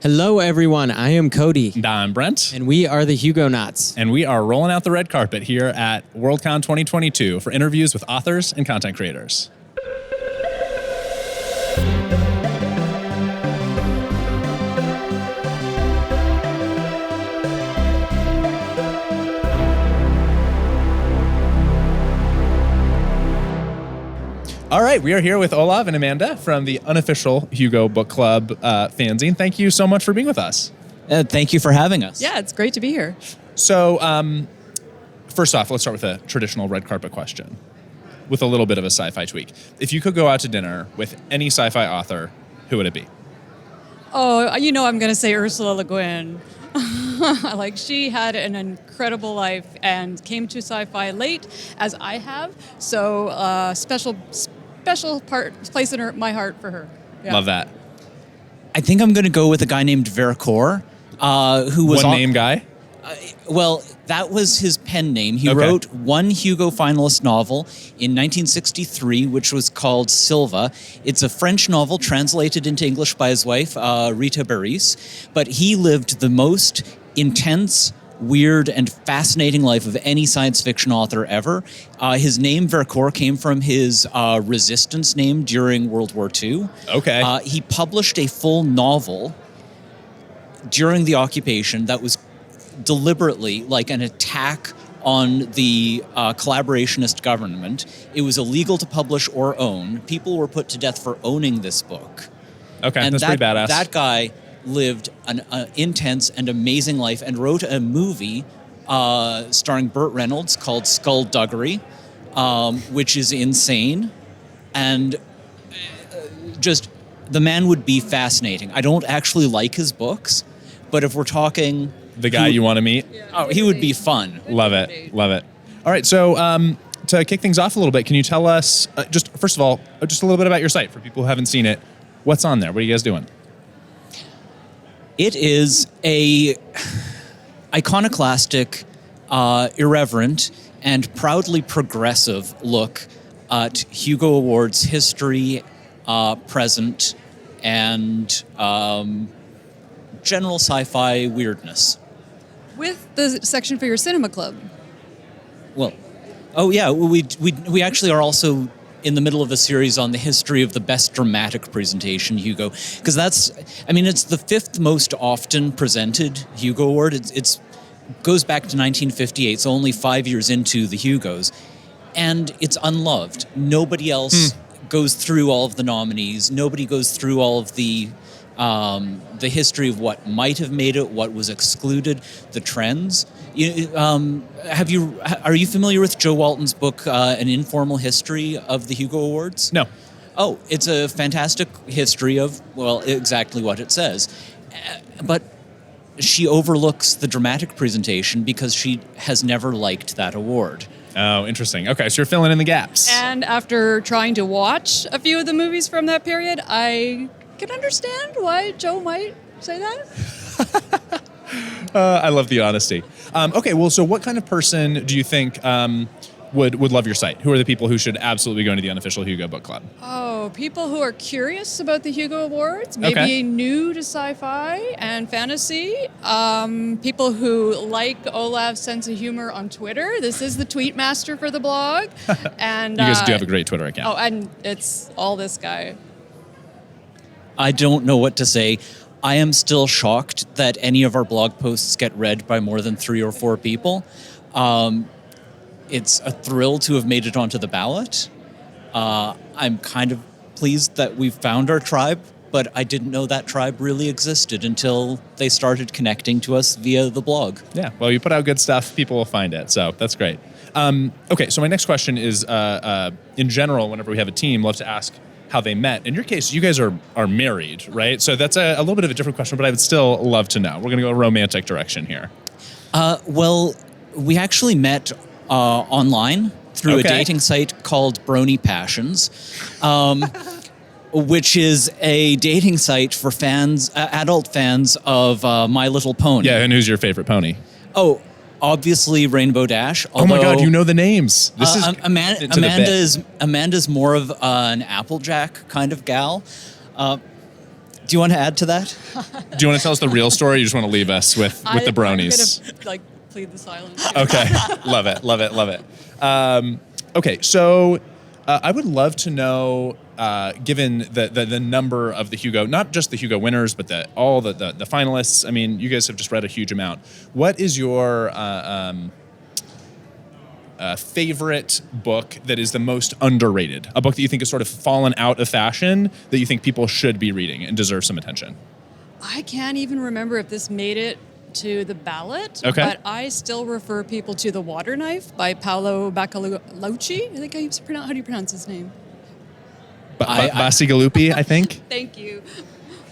Hello, everyone. I am Cody. And I'm Brent. And we are the Hugonauts. And we are rolling out the red carpet here at Worldcon 2022 for interviews with authors and content creators. All right, we are here with Olav and Amanda from the Unofficial Hugo Book Club fanzine. Thank you so much for being with us. Thank you for having us. Yeah, it's great to be here. So, first off, let's start with a traditional red carpet question with a little bit of a sci-fi tweak. If you could go out to dinner with any sci-fi author, who would it be? Oh, you know I'm going to say Ursula Le Guin. Like, she had an incredible life and came to sci-fi late, as I have. So, special place in my heart for her. Yeah. Love that. I think I'm going to go with a guy named Vercors, who was one name guy. Well, that was his pen name. He wrote one Hugo finalist novel in 1963, which was called Silva. It's a French novel translated into English by his wife, Rita Baris. But he lived the most intense, weird, and fascinating life of any science fiction author ever. His name, Vercors, came from his resistance name during World War II. Okay. He published a full novel during the occupation that was deliberately like an attack on the collaborationist government. It was illegal to publish or own. People were put to death for owning this book. Okay, and that's pretty badass. That guy lived an intense and amazing life and wrote a movie starring Burt Reynolds called Skullduggery, which is insane. And just, the man would be fascinating. I don't actually like his books, but if we're talking... The guy you want to meet? Oh, he would be fun. Love it. Love it. All right, so to kick things off a little bit, can you tell us, just first of all, just a little bit about your site for people who haven't seen it? What's on there? What are you guys doing? It is a iconoclastic, irreverent, and proudly progressive look at Hugo Awards history, present, and general sci-fi weirdness. With the section for your cinema club. Well, oh yeah, we actually are also in the middle of a series on the history of the best dramatic presentation Hugo, because it's the fifth most often presented Hugo Award. It's goes back to 1958, so only 5 years into the Hugos, and it's unloved. Nobody else goes through all of the nominees. Nobody goes through all of the history of what might have made it, what was excluded, the trends. Are you familiar with Joe Walton's book, An Informal History of the Hugo Awards? No. Oh, it's a fantastic history of, well, exactly what it says. But she overlooks the dramatic presentation because she has never liked that award. Oh, interesting. Okay, so you're filling in the gaps. And after trying to watch a few of the movies from that period, I can understand why Joe might say that. I love the honesty. Okay, well, so what kind of person do you think would love your site? Who are the people who should absolutely go into the Unofficial Hugo Book Club? Oh, people who are curious about the Hugo Awards, maybe new to sci-fi and fantasy. People who like Olav's sense of humor on Twitter. This is the tweet master for the blog. And you guys do have a great Twitter account. Oh, and it's all this guy. I don't know what to say. I am still shocked that any of our blog posts get read by more than 3 or 4 people. It's a thrill to have made it onto the ballot. I'm kind of pleased that we've found our tribe, but I didn't know that tribe really existed until they started connecting to us via the blog. Yeah, well, you put out good stuff, people will find it, so that's great. Okay, so my next question is, in general, whenever we have a team, love to ask how they met. In your case, you guys are married, right? So that's a little bit of a different question, but I would still love to know. We're going to go a romantic direction here. Well, we actually met online through a dating site called Brony Passions, which is a dating site for fans, adult fans of My Little Pony. Yeah, and who's your favorite pony? Oh, obviously Rainbow Dash. Oh my God, you know the names. This is Amanda's more of an Applejack kind of gal. Do you want to add to that? Do you want to tell us the real story? Or you just want to leave us with the bronies? I'm gonna plead the silence. Okay, love it. Okay, so I would love to know, given the number of the Hugo, not just the Hugo winners, but all the finalists. I mean, you guys have just read a huge amount. What is your favorite book that is the most underrated? A book that you think has sort of fallen out of fashion that you think people should be reading and deserve some attention? I can't even remember if this made it to the ballot, Okay. but I still refer people to The Water Knife by Paolo Bacigalupi. I think how do you pronounce his name? Bacigalupi, I think. Thank you.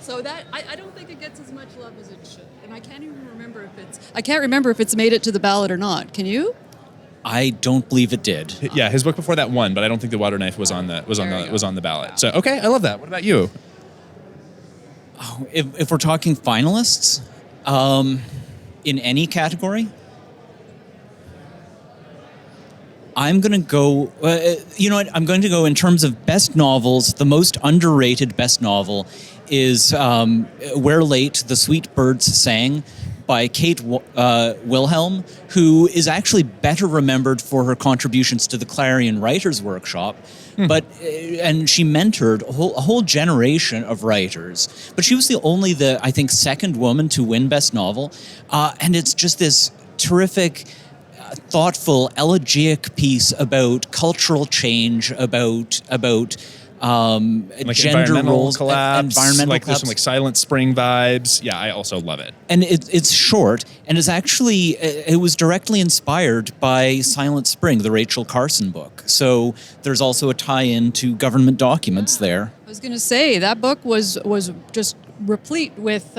So that I don't think it gets as much love as it should, and I can't remember if it's made it to the ballot or not. Can you? I don't believe it did. Yeah, his book before that won, but I don't think The Water Knife was on the ballot. So okay, I love that. What about you? If we're talking finalists, in any category, I'm going to go, I'm going to go in terms of best novels. The most underrated best novel is Where Late the Sweet Birds Sang by Kate Wilhelm, who is actually better remembered for her contributions to the Clarion Writers Workshop. And she mentored a whole generation of writers. But she was I think, second woman to win Best Novel. And it's just this terrific, thoughtful, elegiac piece about cultural change, about gender environmental roles, collapse, environmental there's collapse. some Silent Spring vibes. Yeah, I also love it. And it's short, and it's actually, it was directly inspired by Silent Spring, the Rachel Carson book. So there's also a tie-in to government documents there. I was going to say, that book was just replete with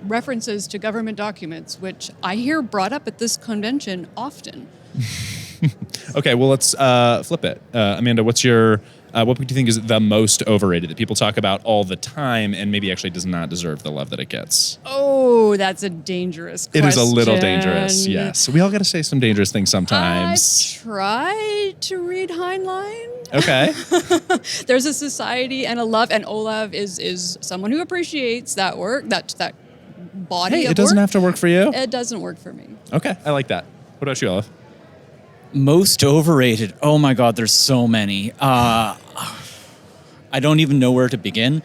references to government documents, which I hear brought up at this convention often. Okay, well, let's flip it. Amanda, what book do you think is the most overrated that people talk about all the time and maybe actually does not deserve the love that it gets? Oh, that's a dangerous question. It is a little dangerous, yes. We all got to say some dangerous things sometimes. I try to read Heinlein. Okay. There's a society and a love, and Olav is someone who appreciates that work, that body of work. It doesn't have to work for you? It doesn't work for me. Okay, I like that. What about you, Olav? Most overrated. Oh my God, there's so many. I don't even know where to begin.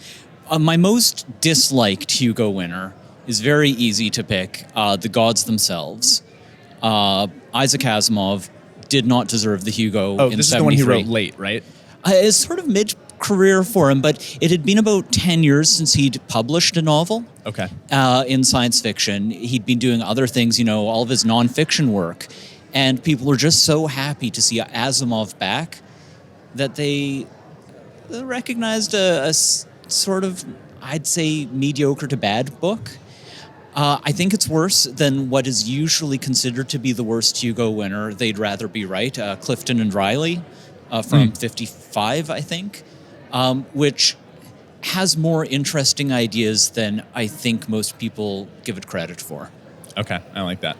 My most disliked Hugo winner is very easy to pick. The Gods Themselves. Isaac Asimov did not deserve the Hugo in 73. This is the one he wrote late, right? It's sort of mid-career for him, but it had been about 10 years since he'd published a novel. Okay. In science fiction. He'd been doing other things, all of his nonfiction work. And people were just so happy to see Asimov back that they recognized a sort of, I'd say, mediocre to bad book. I think it's worse than what is usually considered to be the worst Hugo winner. They'd Rather Be Right, Clifton and Riley from 55, I think, which has more interesting ideas than I think most people give it credit for. Okay, I like that.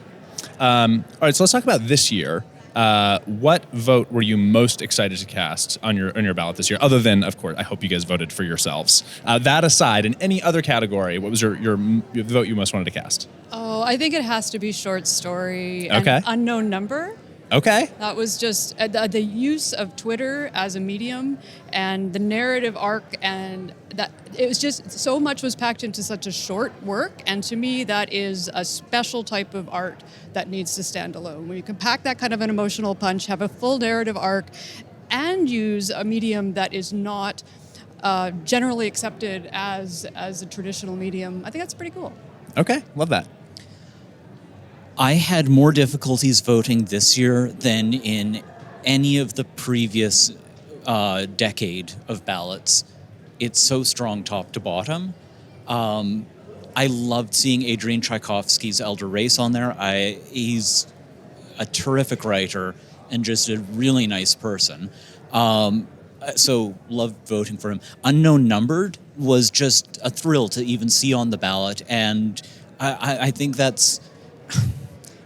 All right, so let's talk about this year. What vote were you most excited to cast on your ballot this year? Other than, of course, I hope you guys voted for yourselves. That aside, in any other category, what was your vote you most wanted to cast? Oh, I think it has to be short story. Okay. And Unknown Number. Okay. That was just the use of Twitter as a medium and the narrative arc, and that it was just so much was packed into such a short work. And to me, that is a special type of art that needs to stand alone. When you can pack that kind of an emotional punch, have a full narrative arc, and use a medium that is not generally accepted as a traditional medium, I think that's pretty cool. Okay, love that. I had more difficulties voting this year than in any of the previous decade of ballots. It's so strong top to bottom. I loved seeing Adrian Tchaikovsky's Elder Race on there. He's a terrific writer and just a really nice person. So loved voting for him. Unknown Numbered was just a thrill to even see on the ballot, and I think that's...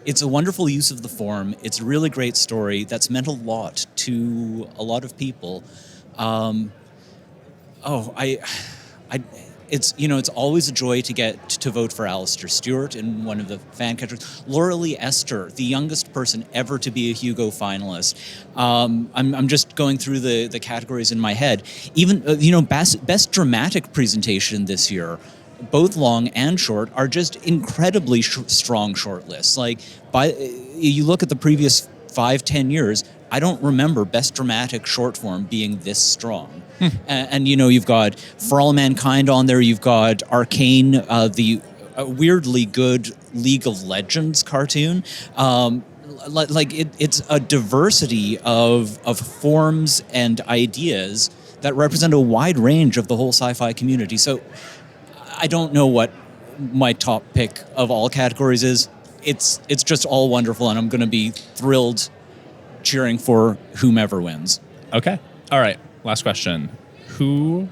It's a wonderful use of the form. It's a really great story that's meant a lot to a lot of people. it's it's always a joy to get to vote for Alistair Stewart in one of the fan categories. Laura Lee Esther, the youngest person ever to be a Hugo finalist. I'm just going through the categories in my head. Even best dramatic presentation this year, both long and short, are just incredibly strong shortlists. Like you look at the previous 5-10 years, I don't remember best dramatic short form being this strong. And you've got For All Mankind on there. You've got Arcane, the weirdly good League of Legends cartoon. It's a diversity of forms and ideas that represent a wide range of the whole sci-fi community. So I don't know what my top pick of all categories is. It's just all wonderful, and I'm going to be thrilled cheering for whomever wins. Okay. All right. Last question. Who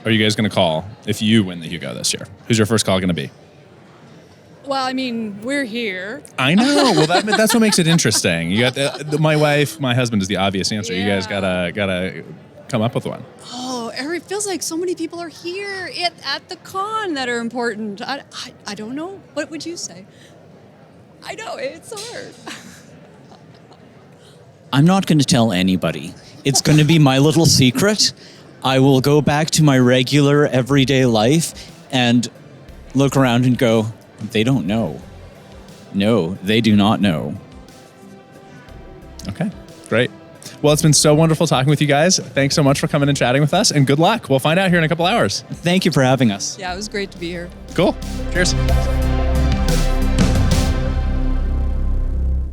are you guys going to call if you win the Hugo this year? Who's your first call going to be? Well, I mean, we're here. I know. Well, that's what makes it interesting. You got my wife, my husband is the obvious answer. Yeah. You guys gotta come up with one. Oh, it feels like so many people are here at the con that are important. I don't know. What would you say? I know, it's hard. I'm not going to tell anybody. It's going to be my little secret. I will go back to my regular everyday life and look around and go, they don't know. No, they do not know. Okay, great. Well, it's been so wonderful talking with you guys. Thanks so much for coming and chatting with us, and good luck. We'll find out here in a couple hours. Thank you for having us. Yeah, it was great to be here. Cool. Cheers.